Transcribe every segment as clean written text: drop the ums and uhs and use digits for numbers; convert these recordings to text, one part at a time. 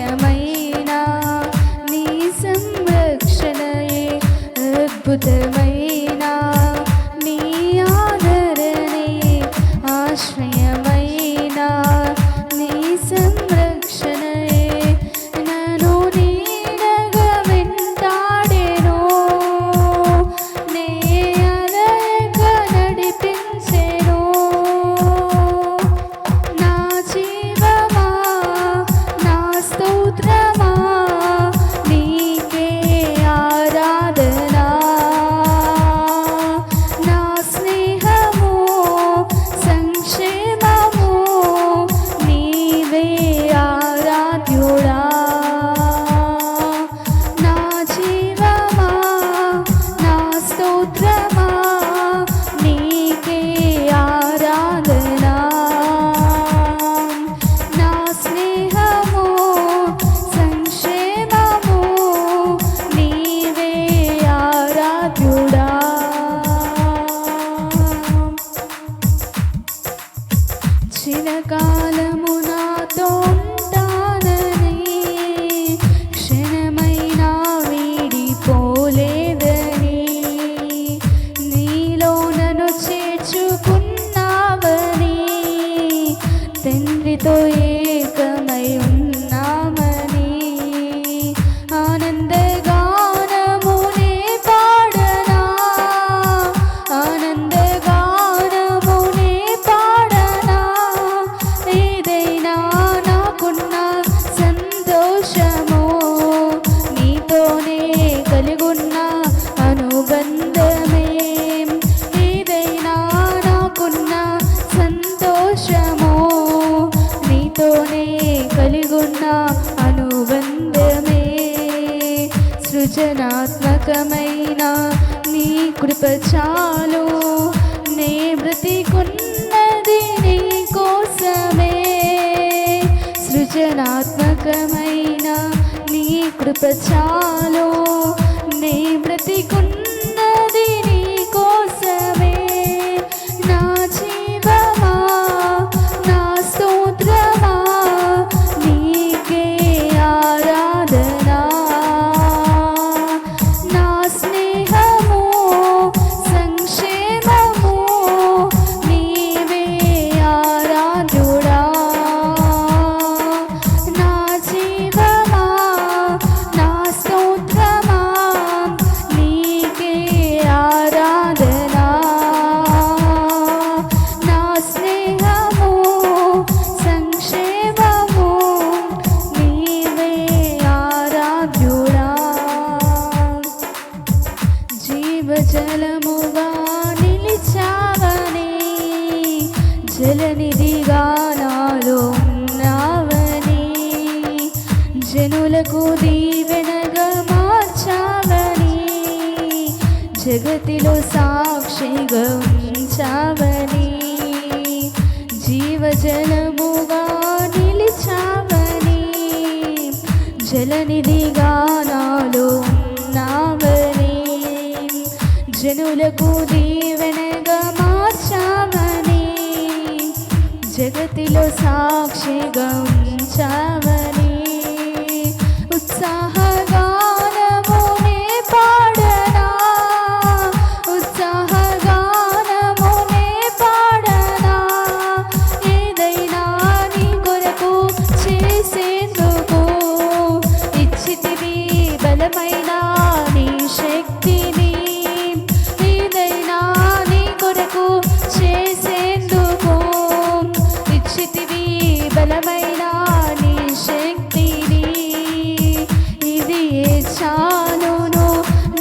ఆశ్రయమైన నీ సంరక్షణయే అద్భుతమైన నీ ఆదరణే ఆశ్రయమైన నీ సంరక్షణయే నన్ను నీడగా వెంటాడెను నే అలయగా నడిపించెను నా జీవమా నా స్తోత్రమా నీకే ఆరాధన నా స్నేహము సంక్షేమము నీవే ఆరాధ్యుడా నా జీవమా నా స్తోత్రమా నీకే ఆరాధన నా స్నేహము సంక్షేమము నీవే ఆరాధ్యుడా చిరకాలము నాతో ఉంటానని క్షణమైనా వీడిపోలేదని నీలో నన్ను చేర్చుకున్నావని తండ్రితో ఏకమై ఉన్నామని ఆనందగానమునే పాడనా ఆనందగానమునే పాడనా ఏదైనా నాకున్న సంతోషము నీతోనే కలిగున్న అనుబంధమే ఏదైనా నాకున్న సంతోషము నీతోనే కలిగున్న అనుబంధమే సృజనాత్మకమైన నీ కృప చాలు నే బ్రతికున్నది నీ కోసమే సృజనాత్మకమైన నీ కృప చాలు నే బ్రతికున్నది నీ కోసమే నా జీవమా నా స్తోత్రమా నీకే ఆరాధన నా స్నేహము సంక్షేమము నీవే ఆరాధ్యుడా నా జీవమా నా స్తోత్రమా నీకే ఆరాధన నా స్నేహము సంక్షేమము నీవే ఆరాధ్యుడా జీవజలముగా నిలిచావని జలనిధిగా నాలో ఉన్నావని జనులకు దీవెనగా మార్చావని జగతిలో సాక్షిగా ఉంచావని జీవజలముగా నిలిచావని జలనిధిగా నాలో ఉన్నావని జనులకు దీవెనగా మార్చావని జగతిలో సాక్షిగా ఉంచావని ఉత్సాహగానమునే పాడనా ఉత్సాహగానమునే పాడనా ఏదైనా నీ కొరకు చేసేందుకు ఇచ్చితివి బలమైన నీ శక్తిని ఏదైనా నీ కొరకు చేసేందుకు ఇచ్చితివి బలమైన నీ శక్తిని ఇది చాలును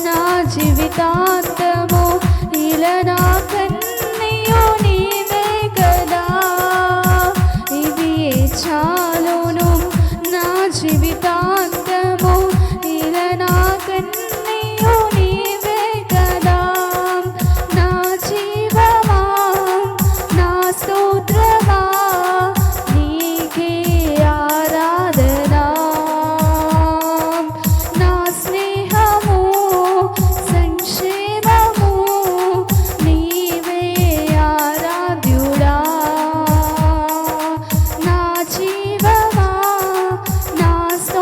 నా జీవితాంతము ఇలా నా కన్నీయు నీవే కదా ఇది చాలును నా జీవితాంతము ఇలా నా కన్నీయు నీవే కదా నా జీవమా నా స్తోత్రమా నీకే ఆరాధన నా స్నేహము సంక్షేమము నీవే ఆరాధ్యుడా నా జీవమా నా స్తోత్రమా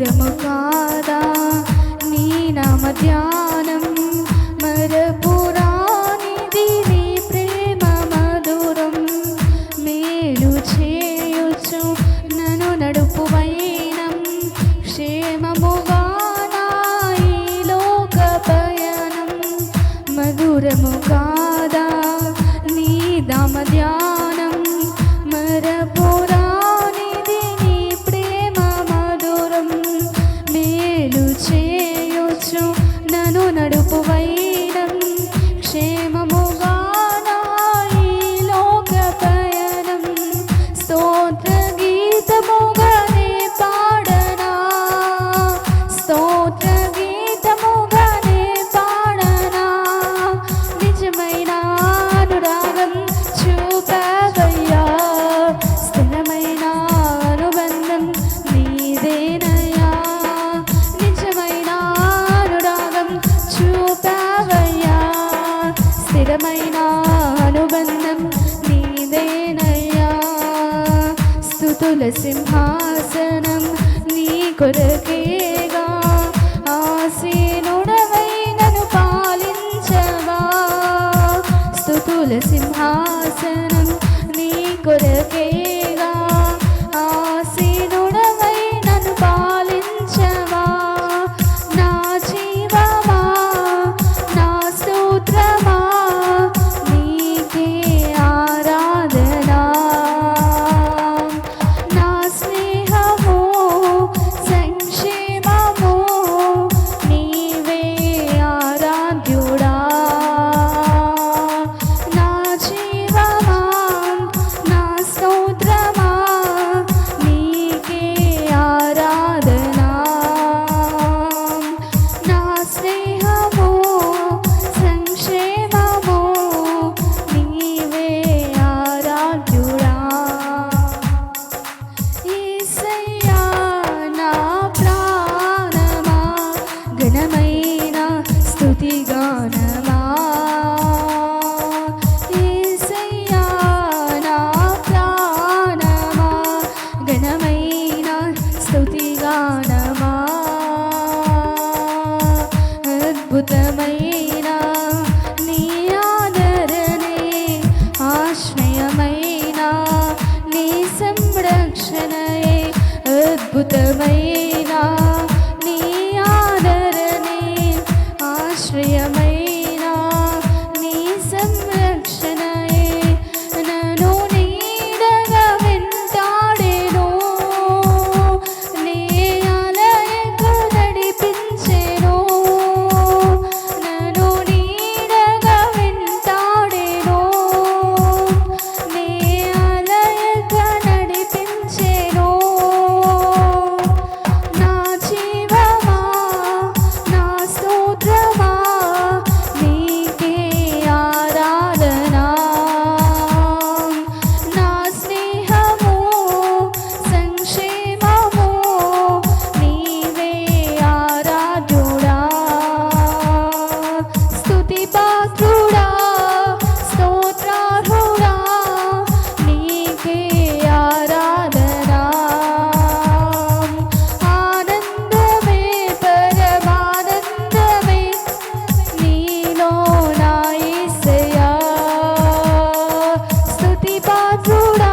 మధురము కాదా నీ నామ ధ్యానం, మరపురానిది నీ ప్రేమ మధురం. మేలు చేయుచు నన్ను నడుపు వైనం, క్షేమముగా నా ఈ లోక పయనం. మధురము కాదా నీ నామ ధ్యానం, మరపురానిది నీ ప్రేమ మధురం. మేలు చేయుచు నన్ను నడుపు వైనం, క్షేమముగా నా ఈ లోక పయనం. స్తోత్ర గీతముగానే పాడనా, స్తోత్ర గీతముగానే పాడనా. నిజమైన అనురాగం చూపవయ్యా, స్థిరమైన అనుబంధం నీదేనయ్యా. నిజమైన అనురాగం చూపవయ్యా, స్థిరమైన అనుబంధం నీదేనయ్యా. స్తుతుల సింహాసనం నీ కొరకేగా, ఆసీనుడవై నన్ను పాలించవా. స్తుతుల సింహాసనం నీ కొరకేగా, ఆసీనుడవై నన్ను పాలించవా. నా జీవమా నా స్తోత్రమా నీకే ఆరాధనా. నా స్నేహము సంక్షేమము నీవే ఆరాధ్యుడా. నా జీవమా నా స్తోత్రమా నీకే ఆరాధనా. నా స్నేహము సంక్షేమము నీవే ఆరాధ్యుడా. యేసయ్యా నా ప్రాణమా, ఘనమైన స్తుతిగానమా. యేసయ్యా నా ప్రాణమా, ఘనమైన స్తుతిగానమా. అద్భుతమైన నీ ఆదరణే, ఆశ్రయమైన నీ సంరక్షణయే. అద్భుతమైన నీ ఆదరణే, ఆశ్రయమైన నీ సంరక్షణయే. నన్ను నీడగా వెంటాడెను, నీ ఆలయకు నడిపించెను. నన్ను నీడగా వెంటాడెను, నీ ఆలయకు నడిపించెను. నా జీవమా నా స్తోత్రమా నీకే ఆరాధనా. నా స్నేహము సంక్షేమము నీవే ఆరాధ్యుడా. స్తుతి పాత్రుడా స్తోత్రార్హుడా నీకే ఆరాధనా. ఆనందమే పరమానందమే నీలో నా యేసయ్యా. స్తుతి పాత్రుడా